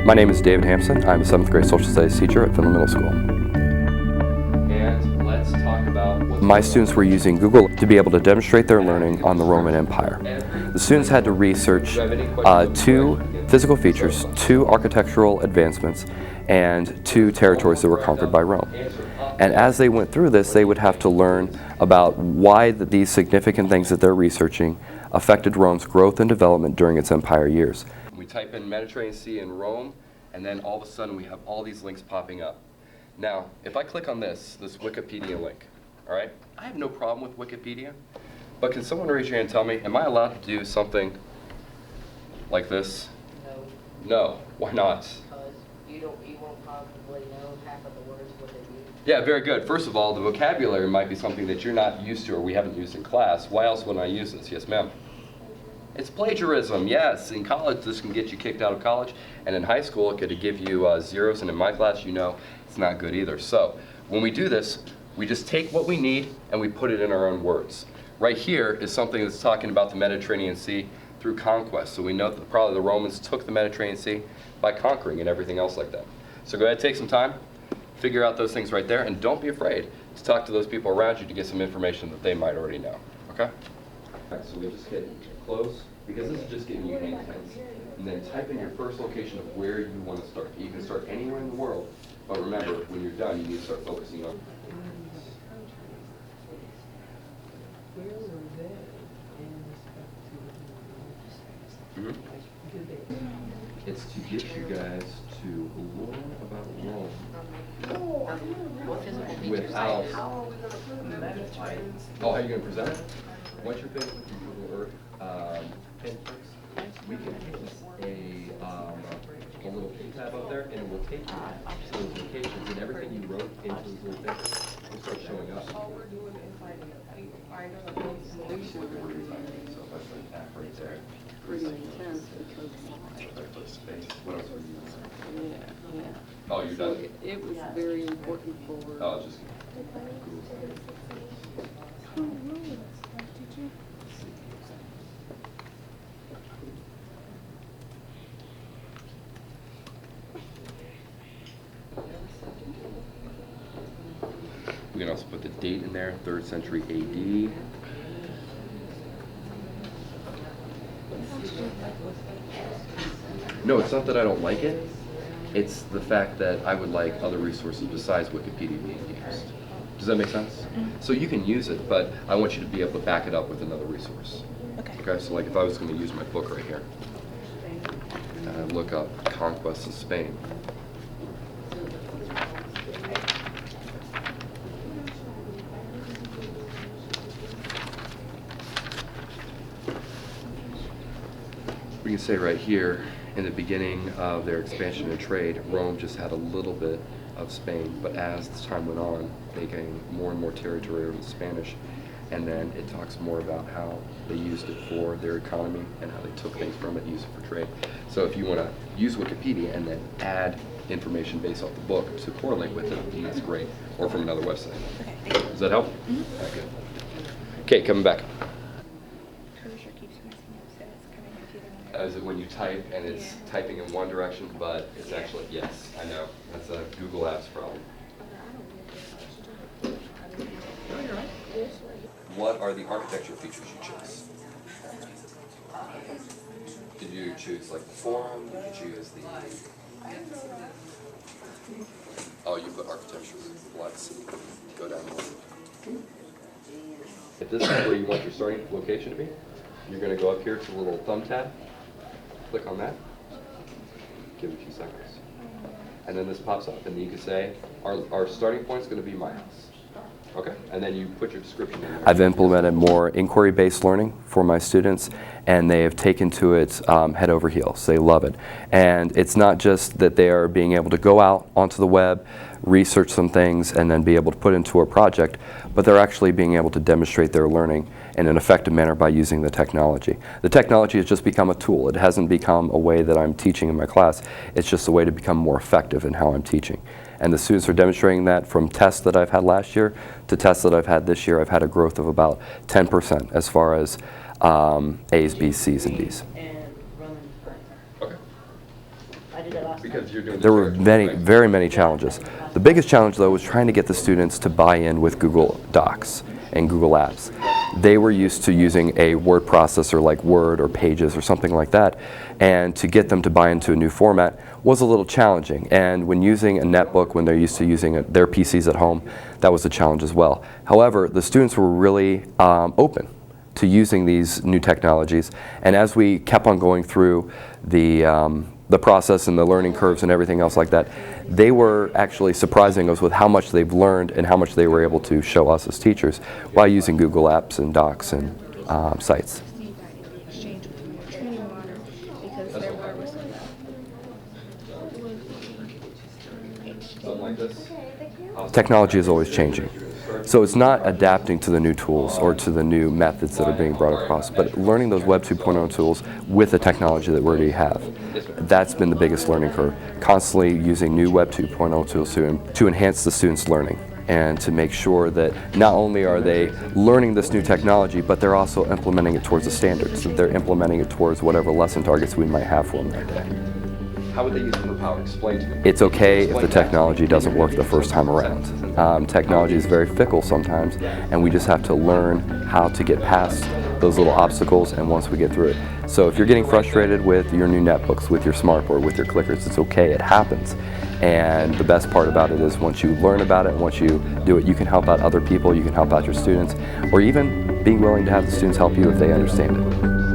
My name is David Hampson. I'm a 7th grade social studies teacher at Finland Middle School. And let's talk about my students were using Google to be able to demonstrate their learning on the Roman Empire. The students had to research 2 physical features, 2 architectural advancements, and 2 territories that were conquered by Rome. And as they went through this, they would have to learn about why these significant things that they're researching affected Rome's growth and development during its empire years. We type in Mediterranean Sea and Rome, and then all of a sudden we have all these links popping up. Now, if I click on this Wikipedia link, all right, I have no problem with Wikipedia, but can someone raise your hand and tell me, am I allowed to do something like this? No. No, why not? Because you won't probably know half of the words what they mean. Yeah, very good. First of all, the vocabulary might be something that you're not used to or we haven't used in class. Why else would I use this? Yes, ma'am? It's plagiarism, yes. In college, this can get you kicked out of college, and in high school, it could give you zeros, and in my class, you know, it's not good either. So, when we do this, we just take what we need and we put it in our own words. Right here is something that's talking about the Mediterranean Sea through conquest. So we know that probably the Romans took the Mediterranean Sea by conquering and everything else like that. So go ahead, take some time, figure out those things right there, and don't be afraid to talk to those people around you to get some information that they might already know, okay? All right, so we just hit close, because this is just giving you hand counts. And then type in your first location of where you want to start. You can start anywhere in the world, but remember, when you're done, you need to start focusing on. Mm-hmm. It's to get you guys to learn about Rome without. Oh, how are you going to present it? What's your favorite Google Earth pinpricks? We can hit a little pin tab up there, and it will take you to those locations, and everything you wrote into those little things will start showing up. All we're doing is finding a solution. So if I put that right there. Pretty intense because. What else were you using? Yeah. Oh, you're So done? it was very important for. Oh, just. We can also put the date in there, 3rd century AD. No, it's not that I don't like it. It's the fact that I would like other resources besides Wikipedia being used. Does that make sense? So you can use it, but I want you to be able to back it up with another resource. Okay, so like if I was going to use my book right here, and I look up Conquest of Spain. We can say right here, in the beginning of their expansion and trade, Rome just had a little bit of Spain, but as time went on, they gained more and more territory over the Spanish, and then it talks more about how they used it for their economy and how they took things from it and used it for trade. So if you want to use Wikipedia and then add information based off the book to correlate with it, then that's great, or from another website. Okay. Does that help? Mm-hmm. Right, good. Okay, coming back. Is it when you type and it's typing in one direction, but it's actually, yes, I know. That's a Google Apps problem. What are the architecture features you chose? Did you choose like the forum? Did you choose the... Oh, you put architecture. Let's see. Go down the list. If this is where you want your starting location to be, you're going to go up here to the little thumb tab. Click on that, give it a few seconds, and then this pops up, and then you can say, our starting point is going to be my house. Okay, and then you put your description in there. I've implemented more inquiry-based learning for my students, and they have taken to it head over heels. They love it. And it's not just that they are being able to go out onto the web, research some things, and then be able to put into a project, but they're actually being able to demonstrate their learning in an effective manner by using the technology. The technology has just become a tool. It hasn't become a way that I'm teaching in my class. It's just a way to become more effective in how I'm teaching. And the students are demonstrating that from tests that I've had last year to tests that I've had this year. I've had a growth of about 10% as far as A's, B's, C's, and D's. And Roman. Okay. I did that last Because you're doing There were very many challenges. The biggest challenge, though, was trying to get the students to buy in with Google Docs and Google Apps. They were used to using a word processor like Word or Pages or something like that, and to get them to buy into a new format was a little challenging. And when using a netbook, when they're used to using their PCs at home, that was a challenge as well. However, the students were really open to using these new technologies, and as we kept on going through the process and the learning curves and everything else like that, they were actually surprising us with how much they've learned and how much they were able to show us as teachers while using Google Apps and Docs and sites. Something like this. Technology is always changing. So it's not adapting to the new tools or to the new methods that are being brought across, but learning those Web 2.0 tools with the technology that we already have. That's been the biggest learning curve. Constantly using new Web 2.0 tools to enhance the students' learning and to make sure that not only are they learning this new technology, but they're also implementing it towards the standards. They're implementing it towards whatever lesson targets we might have for them that day. How would they use it for power? Explain to me. It's okay if the technology doesn't work the first time around. Technology is very fickle sometimes, and we just have to learn how to get past those little obstacles, and once we get through it. So if you're getting frustrated with your new netbooks, with your smartboard, with your clickers, it's okay, it happens. And the best part about it is once you learn about it, and once you do it, you can help out other people, you can help out your students, or even being willing to have the students help you if they understand it.